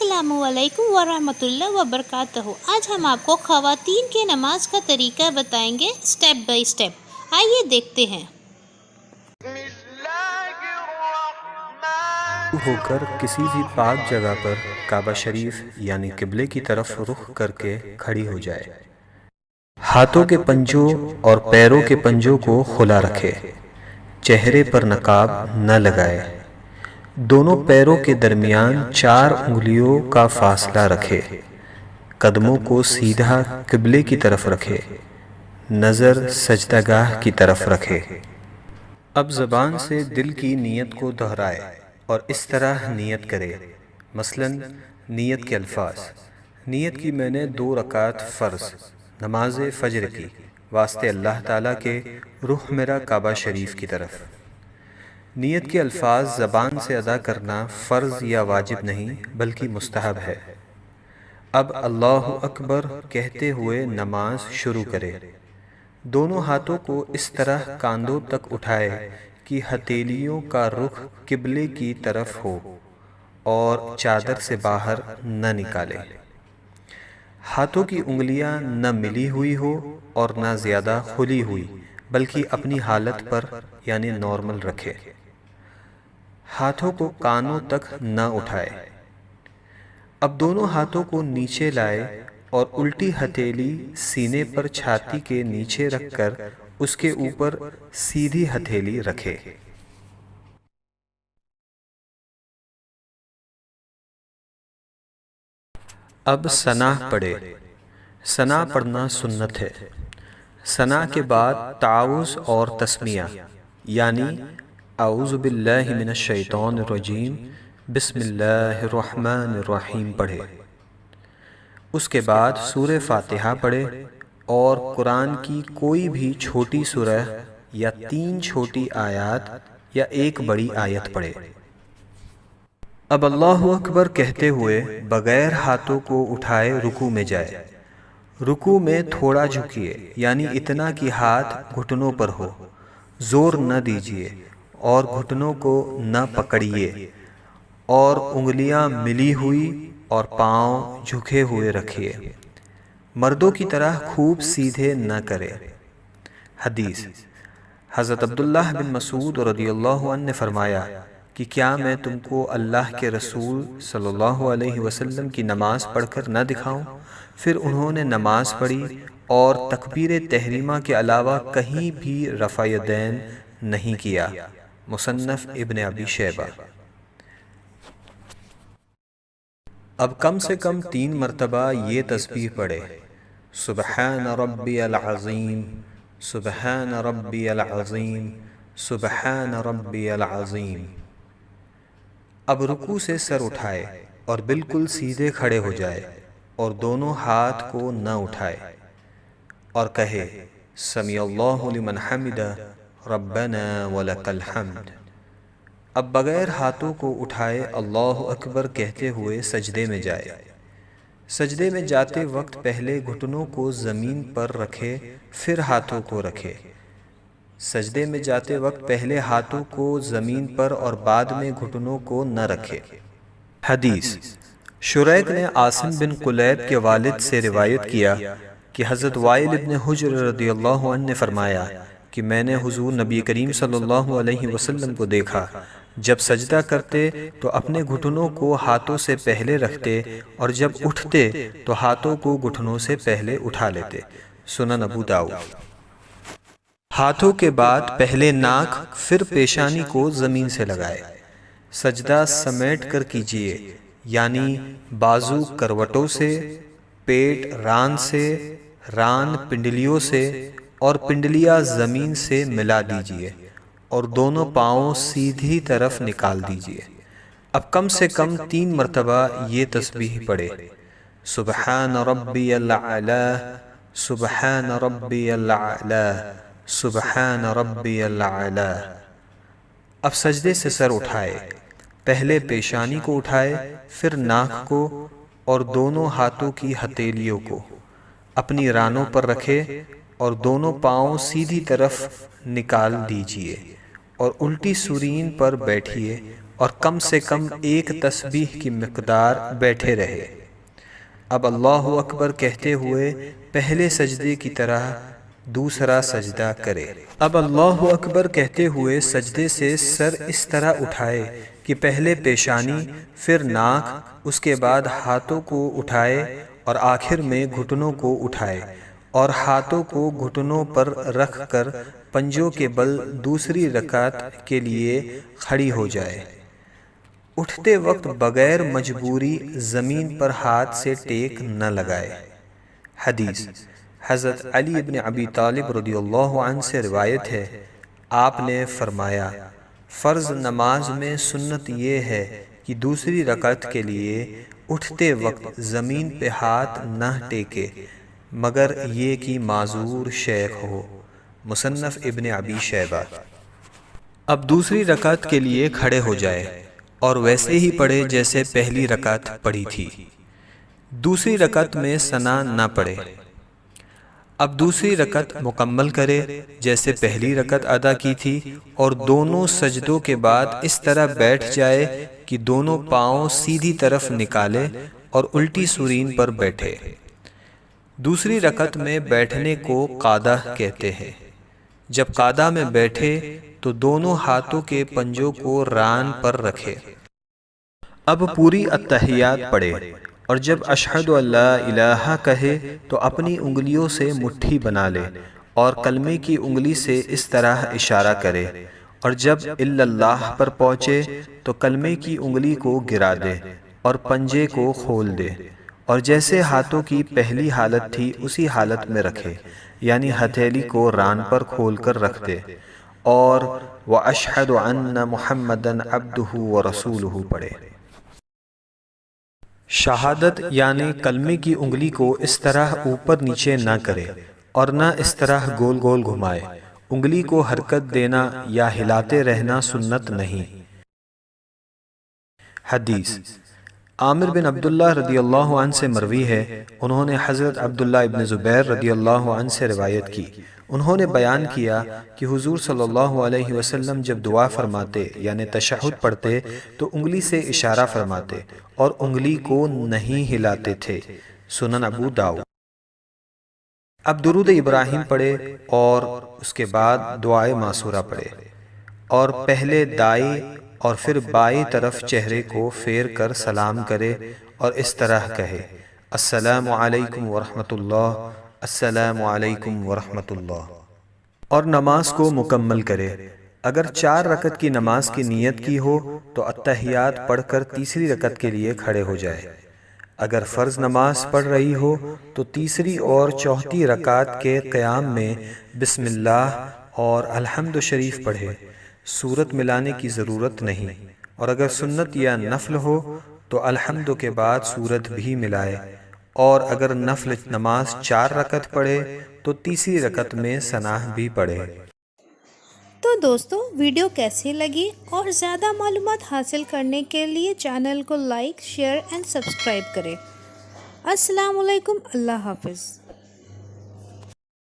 السلام علیکم ورحمۃ اللہ وبرکاتہ۔ آج ہم آپ کو خواتین کی نماز کا طریقہ بتائیں گے سٹیپ بائی سٹیپ۔ آئیے دیکھتے ہیں۔ ہو کر کسی بھی پاک جگہ پر کعبہ شریف یعنی قبلے کی طرف رخ کر کے کھڑی ہو جائے۔ ہاتھوں کے پنجوں اور پیروں کے پنجوں کو کھلا رکھے، چہرے پر نقاب نہ لگائے، دونوں پیروں کے درمیان 4 انگلیوں کا فاصلہ رکھے، قدموں کو سیدھا قبلے کی طرف رکھے، نظر سجدہ گاہ کی طرف رکھے۔ اب زبان سے دل کی نیت کو دہرائے اور اس طرح نیت کرے، مثلا نیت کے الفاظ: نیت کی میں نے 2 رکعت فرض نماز فجر کی واسطے اللہ تعالیٰ کے، رخ میرا کعبہ شریف کی طرف۔ نیت کے الفاظ زبان سے ادا کرنا فرض یا واجب نہیں بلکہ مستحب ہے۔ اب اللہ اکبر کہتے ہوئے نماز شروع کرے۔ دونوں ہاتھوں کو اس طرح کاندھوں تک اٹھائے کہ ہتھیلیوں کا رخ قبلے کی طرف ہو اور چادر سے باہر نہ نکالے۔ ہاتھوں کی انگلیاں نہ ملی ہوئی ہو اور نہ زیادہ کھلی ہوئی بلکہ اپنی حالت پر یعنی نارمل رکھے۔ ہاتھوں کو کانوں تک نہ اٹھائے۔ اب دونوں ہاتھوں کو نیچے لائے اور الٹی ہتھیلی سینے پر چھاتی کے نیچے رکھ کر اس کے اوپر سیدھی ہتھیلی رکھے۔ اب ثنا پڑھے۔ ثنا پڑھنا سنت ہے۔ ثنا کے بعد تعوذ اور تسمیہ یعنی اعوذ باللہ من الشیطان الرجیم بسم اللہ الرحمن الرحیم پڑھے۔ اس کے بعد سورہ فاتحہ پڑھے اور قرآن کی کوئی بھی چھوٹی سورہ یا 3 چھوٹی آیات یا 1 بڑی آیت پڑھے۔ اب اللہ اکبر کہتے ہوئے بغیر ہاتھوں کو اٹھائے رکوع میں جائے۔ رکوع میں تھوڑا جھکیے یعنی اتنا کہ ہاتھ گھٹنوں پر ہو، زور نہ دیجیے اور گھٹنوں کو نہ پکڑیے، اور انگلیاں ملی ہوئی اور پاؤں جھکے ہوئے رکھیے۔ مردوں کی طرح خوب سیدھے نہ کرے۔ حدیث: حضرت عبداللہ بن مسعود رضی اللہ عنہ نے فرمایا کہ کیا میں تم کو اللہ کے رسول صلی اللہ علیہ وسلم کی نماز پڑھ کر نہ دکھاؤں؟ پھر انہوں نے نماز پڑھی اور تکبیر تحریمہ کے علاوہ کہیں بھی رفع یدین نہیں کیا۔ مصنف ابن ابی شیبہ۔ اب کم سے کم 3 مرتبہ یہ تسبیح پڑھے: سبحان ربی العظیم، سبحان ربی العظیم، سبحان ربی العظیم۔ اب رکوع سے سر اٹھائے اور بالکل سیدھے کھڑے ہو جائے اور دونوں ہاتھ کو نہ اٹھائے اور کہے سمیع اللہ لمن حمدہ ربنا ولک الحمد۔ اب بغیر ہاتھوں کو اٹھائے اللہ اکبر کہتے ہوئے سجدے میں جائے۔ سجدے میں جاتے وقت پہلے گھٹنوں کو زمین پر رکھے پھر ہاتھوں کو رکھے۔ سجدے میں جاتے وقت پہلے ہاتھوں کو زمین پر اور بعد میں گھٹنوں کو نہ رکھے۔ حدیث: شریک نے عاصم بن قلیب کے والد سے روایت کیا کہ حضرت وائل ابن حجر رضی اللہ عنہ نے فرمایا کہ میں نے حضور نبی کریم صلی اللہ علیہ وسلم کو دیکھا، جب سجدہ کرتے تو اپنے گھٹنوں کو ہاتھوں سے پہلے رکھتے اور جب اٹھتے تو ہاتھوں کو گھٹنوں سے پہلے اٹھا لیتے۔ سنن ابو داؤد۔ ہاتھوں کے بعد پہلے ناک پھر پیشانی کو زمین سے لگائے۔ سجدہ سمیٹ کر کیجیے یعنی بازو کروٹوں سے، پیٹ ران سے، ران پنڈلیوں سے اور پنڈلیاں زمین سے ملا دیجیے اور دونوں پاؤں سیدھی طرف نکال دیجیے۔ اب کم سے کم 3 مرتبہ یہ تسبیح پڑھے: سبحان ربی الاعلی، سبحان ربی الاعلی، سبحان ربی الاعلی۔ اب سجدے سے سر اٹھائے، پہلے پیشانی کو اٹھائے پھر ناک کو اور دونوں ہاتھوں کی ہتھیلیوں کو اپنی رانوں پر رکھے اور دونوں پاؤں سیدھی طرف نکال دیجیے اور الٹی سورین پر بیٹھیے اور کم سے کم ایک تسبیح کی مقدار بیٹھے رہے۔ اب اللہ اکبر کہتے ہوئے پہلے سجدے کی طرح دوسرا سجدہ کرے۔ اب اللہ اکبر کہتے ہوئے سجدے سے سر اس طرح اٹھائے کہ پہلے پیشانی، پھر ناک، اس کے بعد ہاتھوں کو اٹھائے اور آخر میں گھٹنوں کو اٹھائے، اور ہاتھوں کو گھٹنوں پر رکھ کر پنجوں کے بل دوسری رکعت کے لیے کھڑی ہو جائے۔ اٹھتے وقت بغیر مجبوری زمین پر ہاتھ سے ٹیک نہ لگائے۔ حدیث حضرت علی ابن ابی طالب رضی اللہ عنہ سے روایت ہے، آپ نے فرمایا، فرض نماز میں سنت یہ ہے کہ دوسری رکعت کے لیے اٹھتے وقت زمین پہ ہاتھ نہ ٹیکے مگر یہ کہ معذور شیخ ہو۔ مصنف ابن ابی شیبہ۔ اب دوسری رکعت کے لیے کھڑے ہو جائے اور ویسے ہی پڑھے جیسے پہلی رکعت پڑھی تھی۔ دوسری رکعت میں ثنا نہ پڑھے۔ اب دوسری رکعت مکمل کرے جیسے پہلی رکعت ادا کی تھی، اور دونوں سجدوں کے بعد اس طرح بیٹھ جائے کہ دونوں پاؤں سیدھی طرف نکالے اور الٹی سورین پر بیٹھے۔ دوسری رکعت میں بیٹھنے کو قعدہ کہتے ہیں۔ جب قعدہ میں بیٹھے تو دونوں ہاتھوں کے پنجوں کو ران پر رکھے۔ اب پوری التحیات پڑھے، اور جب اشہد ان لا الہ کہے تو اپنی انگلیوں سے مٹھی بنا لے اور کلمے کی انگلی سے اس طرح اشارہ کرے، اور جب الا اللہ پر پہنچے تو کلمے کی انگلی کو گرا دے اور پنجے کو کھول دے، اور جیسے ہاتھوں کی پہلی حالت تھی اسی حالت میں رکھے، یعنی ہتھیلی کو ران پر کھول کر رکھ دے، اور وَأَشْهَدُ أَنَّ مُحَمَّدًا عَبْدُهُ وَرَسُولُهُ پڑھے۔ شہادت یعنی کلمے کی انگلی کو اس طرح اوپر نیچے نہ کرے اور نہ اس طرح گول گول گھمائے۔ انگلی کو حرکت دینا یا ہلاتے رہنا سنت نہیں۔ حدیث عامر بن عبداللہ رضی اللہ عنہ سے مروی ہے، انہوں نے حضرت عبداللہ ابن زبیر رضی اللہ عنہ سے روایت کی، انہوں نے بیان کیا کہ حضور صلی اللہ علیہ وسلم جب دعا فرماتے یعنی تشہد پڑھتے تو انگلی سے اشارہ فرماتے اور انگلی کو نہیں ہلاتے تھے۔ سنن ابو داؤد۔ اب درود ابراہیم پڑھے اور اس کے بعد دعائے معصورہ پڑھے، اور پہلے دائیں اور پھر بائیں طرف چہرے کو پھیر کر سلام کرے اور اس طرح کہے، السلام علیکم ورحمۃ اللہ، السلام علیکم ورحمۃ اللہ، اور نماز کو مکمل کرے۔ اگر 4 رکعت کی نماز کی نیت کی ہو تو التحیات پڑھ کر تیسری رکعت کے لیے کھڑے ہو جائے۔ اگر فرض نماز پڑھ رہی ہو تو تیسری اور چوتھی رکعت کے قیام میں بسم اللہ اور الحمد شریف پڑھے، سورت ملانے کی ضرورت نہیں، اور اگر سنت یا نفل ہو تو الحمد کے بعد سورت بھی ملائے، اور اگر نفل نماز 4 رکعت پڑھے تو تیسری رکعت میں ثنا بھی پڑھے۔ تو دوستو ویڈیو کیسی لگی، اور زیادہ معلومات حاصل کرنے کے لیے چینل کو لائک، شیئر اینڈ سبسکرائب کریں۔ السلام علیکم، اللہ حافظ۔